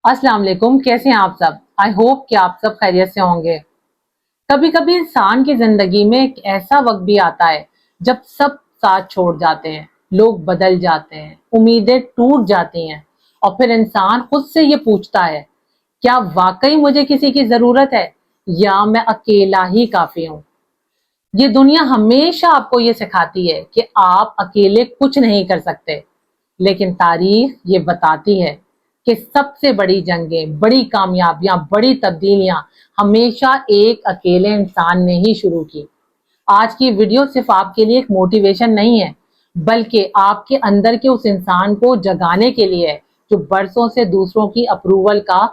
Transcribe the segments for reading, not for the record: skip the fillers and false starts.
अस्सलाम वालेकुम। कैसे हैं आप सब? आई होप कि आप सब खैरियत से होंगे। कभी कभी इंसान की जिंदगी में एक ऐसा वक्त भी आता है जब सब साथ छोड़ जाते हैं, लोग बदल जाते हैं, उम्मीदें टूट जाती हैं और फिर इंसान खुद से ये पूछता है, क्या वाकई मुझे किसी की जरूरत है या मैं अकेला ही काफी हूँ? ये दुनिया हमेशा आपको ये सिखाती है कि आप अकेले कुछ नहीं कर सकते, लेकिन तारीख ये बताती है कि सबसे बड़ी जंगें, बड़ी कामयाबियां, बड़ी तब्दीलियां हमेशा एक अकेले इंसान ने ही शुरू की। आज की वीडियो सिर्फ आपके लिए एक मोटिवेशन नहीं है, बल्कि आपके अंदर के उस इंसान को जगाने के लिए है जो बरसों से दूसरों की अप्रूवल का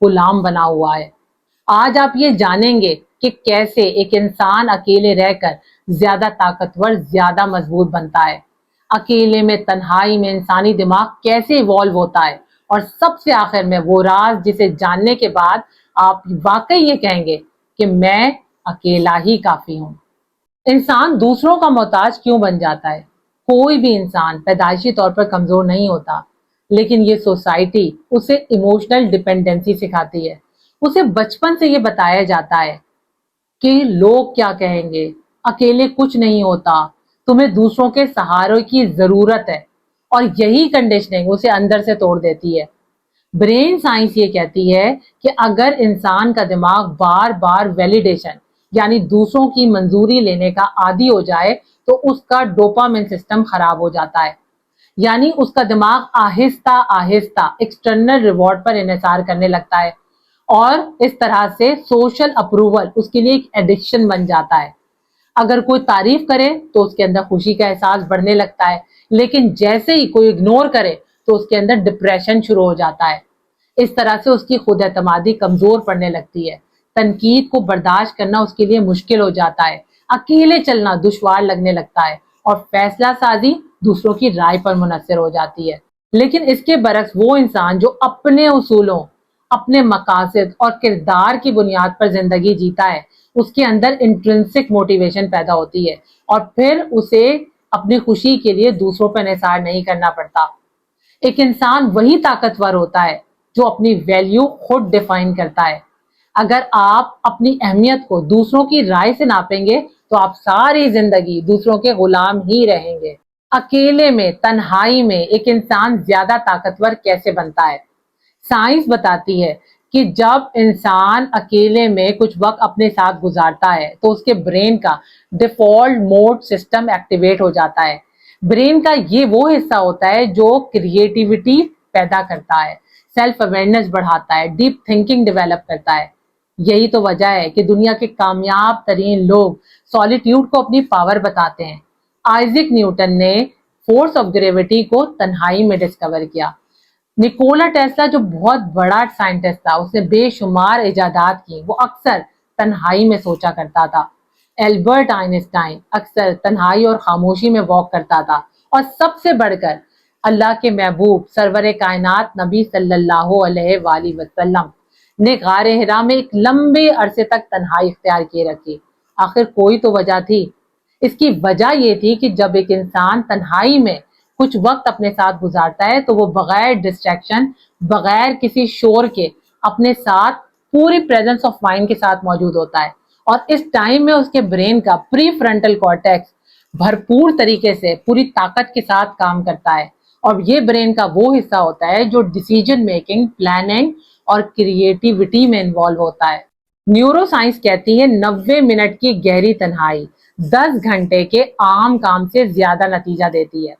गुलाम बना हुआ है। आज आप ये जानेंगे कि कैसे एक इंसान अकेले रहकर ज्यादा ताकतवर, ज्यादा मजबूत बनता है। अकेले में, तन्हाई में इंसानी दिमाग कैसे इवॉल्व होता है और सबसे आखिर में वो राज जिसे जानने के बाद आप वाकई ये कहेंगे कि मैं अकेला ही काफी हूँ। इंसान दूसरों का मोहताज क्यों बन जाता है? कोई भी इंसान पैदाइशी तौर पर कमजोर नहीं होता, लेकिन ये सोसाइटी उसे इमोशनल डिपेंडेंसी सिखाती है। उसे बचपन से ये बताया जाता है कि लोग क्या कहेंगे, अकेले कुछ नहीं होता, तुम्हें दूसरों के सहारे की जरूरत है। और यही कंडीशनिंग उसे अंदर से तोड़ देती है। ब्रेन साइंस ये कहती है कि अगर इंसान का दिमाग बार बार वैलिडेशन यानी दूसरों की मंजूरी लेने का आदी हो जाए तो उसका डोपामिन सिस्टम खराब हो जाता है। यानी उसका दिमाग आहिस्ता आहिस्ता एक्सटर्नल रिवॉर्ड पर इन्हिसार करने लगता है और इस तरह से सोशल अप्रूवल उसके लिए एक एडिक्शन बन जाता है। अगर कोई तारीफ करे तो उसके अंदर खुशी का एहसास बढ़ने लगता है, लेकिन जैसे ही कोई इग्नोर करे तो उसके अंदर डिप्रेशन शुरू हो जाता है। इस तरह से उसकी खुद एतमादी कमजोर पड़ने लगती है। तनकीद को बर्दाश्त करना उसके लिए मुश्किल हो जाता है। अकेले चलना दुश्वार लगने लगता है और फैसला साजी दूसरों की राय पर मुनहसर हो जाती है। लेकिन इसके बरक्स वो इंसान जो अपने उसूलों, अपने मकासद और किरदार की बुनियाद पर जिंदगी जीता है, उसके अंदर इंट्रिंसिक मोटिवेशन पैदा होती है और फिर उसे अपनी खुशी के लिए दूसरों पर निसार नहीं करना पड़ता। एक इंसान वही ताकतवर होता है जो अपनी वैल्यू खुद डिफाइन करता है। अगर आप अपनी अहमियत को दूसरों की राय से नापेंगे तो आप सारी जिंदगी दूसरों के गुलाम ही रहेंगे। अकेले में, तन्हाई में एक इंसान ज्यादा ताकतवर कैसे बनता है? साइंस बताती है कि जब इंसान अकेले में कुछ वक्त अपने साथ गुजारता है तो उसके ब्रेन का डिफॉल्ट मोड सिस्टम एक्टिवेट हो जाता है। ब्रेन का ये वो हिस्सा होता है जो क्रिएटिविटी पैदा करता है, सेल्फ अवेयरनेस बढ़ाता है, डीप थिंकिंग डेवलप करता है। यही तो वजह है कि दुनिया के कामयाब तरीन लोग सॉलिट्यूड को अपनी पावर बताते हैं। आइजैक न्यूटन ने फोर्स ऑफ ग्रेविटी को तन्हाई में डिस्कवर किया। निकोला टेस्ला जो बहुत बड़ा साइंटिस्ट था, उसने बेशुमार इजादात की, वो अक्सर तन्हाई में सोचा करता था। एल्बर्ट आइंस्टाइन अक्सर तन्हाई और खामोशी में वॉक करता था। और सबसे बढ़कर अल्लाह के महबूब सरवर कायनात नबी सल्लल्लाहु अलैहि वसल्लम ने गारे हिरा में एक लंबे अरसे तक तन्हाई इख्तियार किए रखी। आखिर कोई तो वजह थी। इसकी वजह यह थी कि जब एक इंसान तन्हाई में कुछ वक्त अपने साथ गुजारता है तो वो बगैर डिस्ट्रैक्शन, बगैर किसी शोर के अपने साथ पूरी प्रेजेंस ऑफ माइंड के साथ मौजूद होता है। और इस टाइम में उसके ब्रेन का प्री फ्रंटल कॉर्टेक्स भरपूर तरीके से पूरी ताकत के साथ काम करता है। और ये ब्रेन का वो हिस्सा होता है जो डिसीजन मेकिंग, प्लानिंग और क्रिएटिविटी में इन्वॉल्व होता है। न्यूरो साइंस कहती है 90 मिनट की गहरी तन्हाई 10 घंटे के आम काम से ज्यादा नतीजा देती है।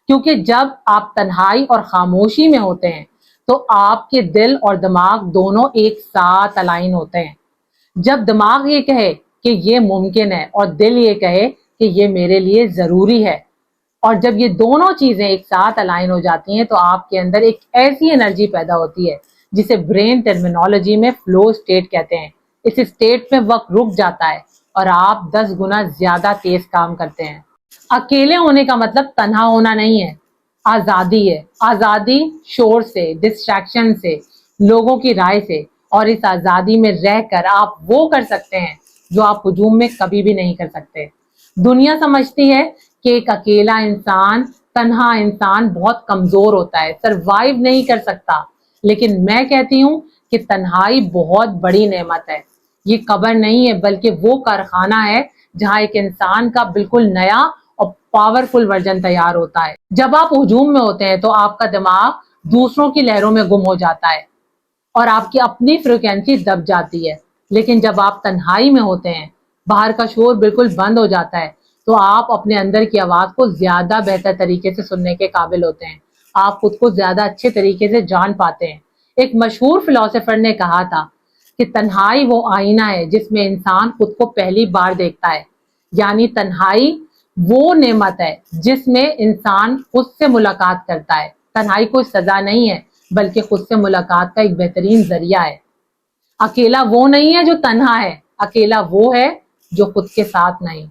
क्योंकि जब आप तन्हाई और खामोशी में होते हैं तो आपके दिल और दिमाग दोनों एक साथ अलाइन होते हैं। जब दिमाग ये कहे कि ये मुमकिन है और दिल ये कहे कि ये मेरे लिए जरूरी है, और जब ये दोनों चीजें एक साथ अलाइन हो जाती हैं तो आपके अंदर एक ऐसी एनर्जी पैदा होती है जिसे ब्रेन टर्मिनोलॉजी में फ्लो स्टेट कहते हैं। इस स्टेट में वक्त रुक जाता है और आप 10 गुना ज्यादा तेज काम करते हैं। अकेले होने का मतलब तन्हा होना नहीं है, आजादी है। आजादी शोर से, डिस्ट्रैक्शन से, लोगों की राय से। और इस आजादी में रहकर आप वो कर सकते हैं जो आप हुजूम में कभी भी नहीं कर सकते। दुनिया समझती है कि एक अकेला इंसान, तन्हा इंसान बहुत कमजोर होता है, सरवाइव नहीं कर सकता। لیکن میں کہتی ہوں کہ تنہائی بہت بڑی نعمت ہے. یہ قبر نہیں ہے بلکہ وہ کارخانہ ہے جہاں ایک انسان کا بالکل نیا اور پاورفل ورژن تیار ہوتا ہے. جب آپ ہجوم میں ہوتے ہیں تو آپ کا دماغ دوسروں کی لہروں میں گم ہو جاتا ہے اور آپ کی اپنی فریکوینسی دب جاتی ہے. لیکن جب آپ تنہائی میں ہوتے ہیں، باہر کا شور بالکل بند ہو جاتا ہے، تو آپ اپنے اندر کی آواز کو زیادہ بہتر طریقے سے سننے کے قابل ہوتے ہیں. آپ خود کو زیادہ اچھے طریقے سے جان پاتے ہیں. ایک مشہور فلاسفر نے کہا تھا کہ تنہائی وہ آئینہ ہے جس میں انسان خود کو پہلی بار دیکھتا ہے. یعنی تنہائی وہ نعمت ہے جس میں انسان خود سے ملاقات کرتا ہے. تنہائی کوئی سزا نہیں ہے بلکہ خود سے ملاقات کا ایک بہترین ذریعہ ہے. اکیلا وہ نہیں ہے جو تنہا ہے، اکیلا وہ ہے جو خود کے ساتھ نہیں.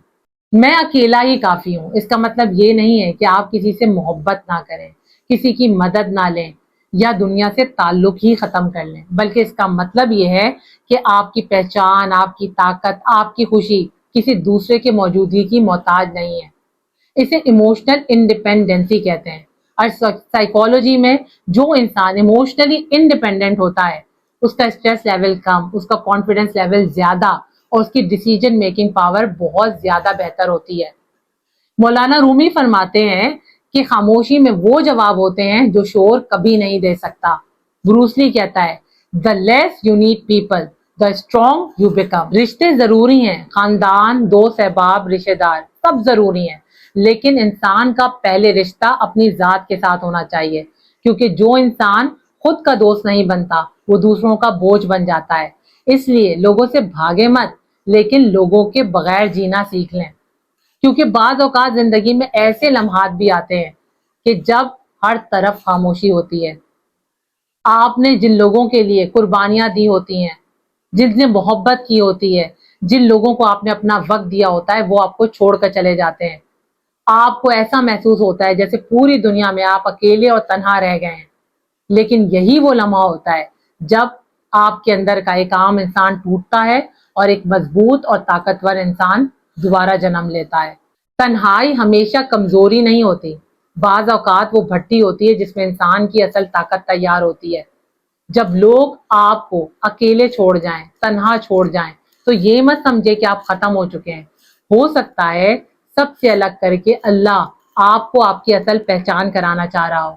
میں اکیلا ہی کافی ہوں، اس کا مطلب یہ نہیں ہے کہ آپ کسی سے محبت نہ کریں، کسی کی مدد نہ لیں یا دنیا سے تعلق ہی ختم کر لیں، بلکہ اس کا مطلب یہ ہے کہ آپ کی پہچان، آپ کی طاقت، آپ کی خوشی کسی دوسرے کی موجودگی کی محتاج نہیں ہے. اسے ایموشنل انڈیپینڈنسی کہتے ہیں. اور سائیکالوجی میں جو انسان ایموشنلی انڈیپینڈنٹ ہوتا ہے اس کا اسٹریس لیول کم، اس کا کانفیڈنس لیول زیادہ اور اس کی ڈیسیجن میکنگ پاور بہت زیادہ بہتر ہوتی ہے. مولانا رومی فرماتے ہیں کہ خاموشی میں وہ جواب ہوتے ہیں جو شور کبھی نہیں دے سکتا. بروس لی کہتا ہے the less you need people the strong you become. رشتے ضروری ہیں، خاندان، دوست احباب، رشتے دار سب ضروری ہیں، لیکن انسان کا پہلے رشتہ اپنی ذات کے ساتھ ہونا چاہیے، کیونکہ جو انسان خود کا دوست نہیں بنتا وہ دوسروں کا بوجھ بن جاتا ہے. اس لیے لوگوں سے بھاگے مت، لیکن لوگوں کے بغیر جینا سیکھ لیں. کیونکہ بعض اوقات زندگی میں ایسے لمحات بھی آتے ہیں کہ جب ہر طرف خاموشی ہوتی ہے. آپ نے جن لوگوں کے لیے قربانیاں دی ہوتی ہیں، جن نے محبت کی ہوتی ہے، جن لوگوں کو آپ نے اپنا وقت دیا ہوتا ہے، وہ آپ کو چھوڑ کر چلے جاتے ہیں. آپ کو ایسا محسوس ہوتا ہے جیسے پوری دنیا میں آپ اکیلے اور تنہا رہ گئے ہیں. لیکن یہی وہ لمحہ ہوتا ہے جب آپ کے اندر کا ایک عام انسان ٹوٹتا ہے اور ایک مضبوط اور طاقتور انسان دوبارہ جنم لیتا ہے. تنہائی ہمیشہ کمزوری نہیں ہوتی، بعض اوقات وہ بھٹی ہوتی ہے جس میں انسان کی اصل طاقت تیار ہوتی ہے. جب لوگ آپ کو اکیلے چھوڑ جائیں، تنہا چھوڑ جائیں، تو یہ مت سمجھے کہ آپ ختم ہو چکے ہیں. ہو سکتا ہے سب سے الگ کر کے اللہ آپ کو آپ کی اصل پہچان کرانا چاہ رہا ہو.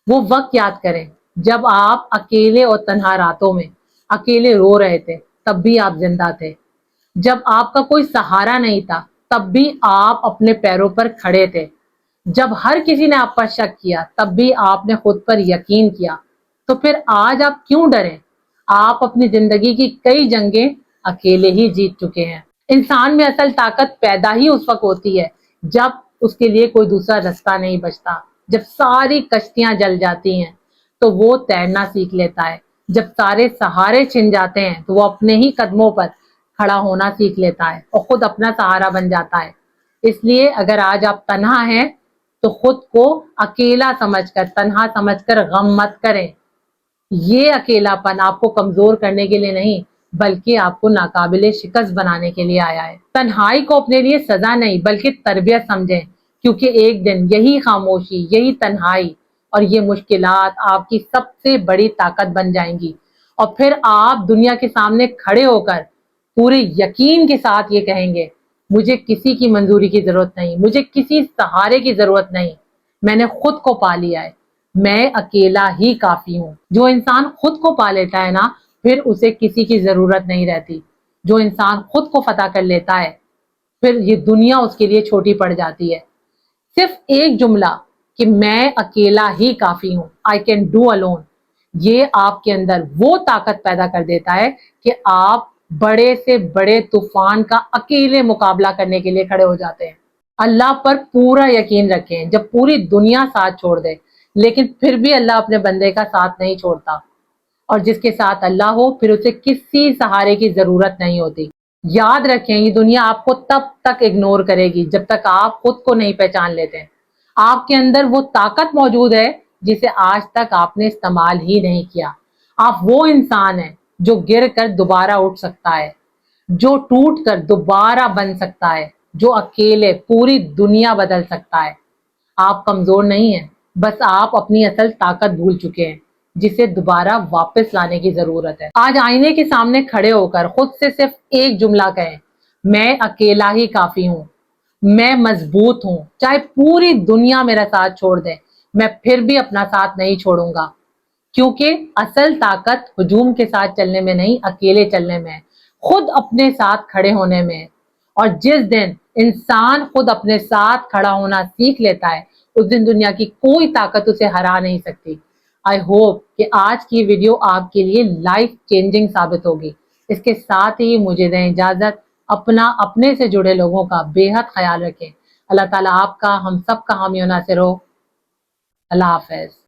وہ وقت یاد کریں جب آپ اکیلے اور تنہا راتوں میں اکیلے رو رہے تھے، تب بھی آپ زندہ تھے. جب آپ کا کوئی سہارا نہیں تھا تب بھی آپ اپنے پیروں پر کھڑے تھے. جب ہر کسی نے آپ پر شک کیا تب بھی آپ نے خود پر یقین کیا. تو پھر آج آپ کیوں ڈریں؟ آپ اپنی زندگی کی کئی جنگیں اکیلے ہی جیت چکے ہیں. انسان میں اصل طاقت پیدا ہی اس وقت ہوتی ہے جب اس کے لیے کوئی دوسرا رستہ نہیں بچتا. جب ساری کشتیاں جل جاتی ہیں تو وہ تیرنا سیکھ لیتا ہے. جب سارے سہارے چھن جاتے ہیں تو وہ اپنے ہی قدموں پر کھڑا ہونا سیکھ لیتا ہے اور خود اپنا سہارا بن جاتا ہے. اس لیے اگر آج آپ تنہا ہیں تو خود کو اکیلا سمجھ کر، تنہا سمجھ کر غم مت کریں. یہ اکیلا پن آپ کو کمزور کرنے کے لیے نہیں بلکہ آپ کو ناقابل شکست بنانے کے لیے آیا ہے. تنہائی کو اپنے لیے سزا نہیں بلکہ تربیت سمجھیں، کیونکہ ایک دن یہی خاموشی، یہی تنہائی اور یہ مشکلات آپ کی سب سے بڑی طاقت بن جائیں گی. اور پھر آپ دنیا کے سامنے کھڑے ہو کر پورے یقین کے ساتھ یہ کہیں گے مجھے کسی کی منظوری کی ضرورت نہیں، مجھے کسی سہارے کی ضرورت نہیں، میں نے خود کو پا لیا ہے، میں اکیلا ہی کافی ہوں. جو انسان خود کو پا لیتا ہے نا، پھر اسے کسی کی ضرورت نہیں رہتی. جو انسان خود کو فتح کر لیتا ہے پھر یہ دنیا اس کے لیے چھوٹی پڑ جاتی ہے. صرف ایک جملہ کہ میں اکیلا ہی کافی ہوں، I can do alone، یہ آپ کے اندر وہ طاقت پیدا کر دیتا ہے کہ آپ بڑے سے بڑے طوفان کا اکیلے مقابلہ کرنے کے لیے کھڑے ہو جاتے ہیں. اللہ پر پورا یقین رکھیں. جب پوری دنیا ساتھ چھوڑ دے لیکن پھر بھی اللہ اپنے بندے کا ساتھ نہیں چھوڑتا، اور جس کے ساتھ اللہ ہو پھر اسے کسی سہارے کی ضرورت نہیں ہوتی. یاد رکھیں یہ دنیا آپ کو تب تک اگنور کرے گی جب تک آپ خود کو نہیں پہچان لیتے ہیں. آپ کے اندر وہ طاقت موجود ہے جسے آج تک آپ نے استعمال ہی نہیں کیا. آپ وہ انسان ہیں جو گر کر دوبارہ اٹھ سکتا ہے، جو ٹوٹ کر دوبارہ بن سکتا ہے، جو اکیلے پوری دنیا بدل سکتا ہے. آپ کمزور نہیں ہیں، بس آپ اپنی اصل طاقت بھول چکے ہیں. जिसे दोबारा वापस लाने की जरूरत है। आज आईने के सामने खड़े होकर खुद से सिर्फ एक जुमला कहें, मैं अकेला ही काफी हूं, मैं मजबूत हूं, चाहे पूरी दुनिया मेरा साथ छोड़ दे, मैं फिर भी अपना साथ नहीं छोड़ूंगा। क्योंकि असल ताकत हुजूम के साथ चलने में नहीं, अकेले चलने में है, खुद अपने साथ खड़े होने में है। और जिस दिन इंसान खुद अपने साथ खड़ा होना सीख लेता है, उस दिन दुनिया की कोई ताकत उसे हरा नहीं सकती। आई होप कि आज की वीडियो आपके लिए लाइफ चेंजिंग साबित होगी। इसके साथ ही मुझे दें इजाजत, अपने से जुड़े लोगों का बेहद ख्याल रखें। अल्लाह ताला आपका हम सब का हामी और नासिर हो। अल्लाह हाफिज।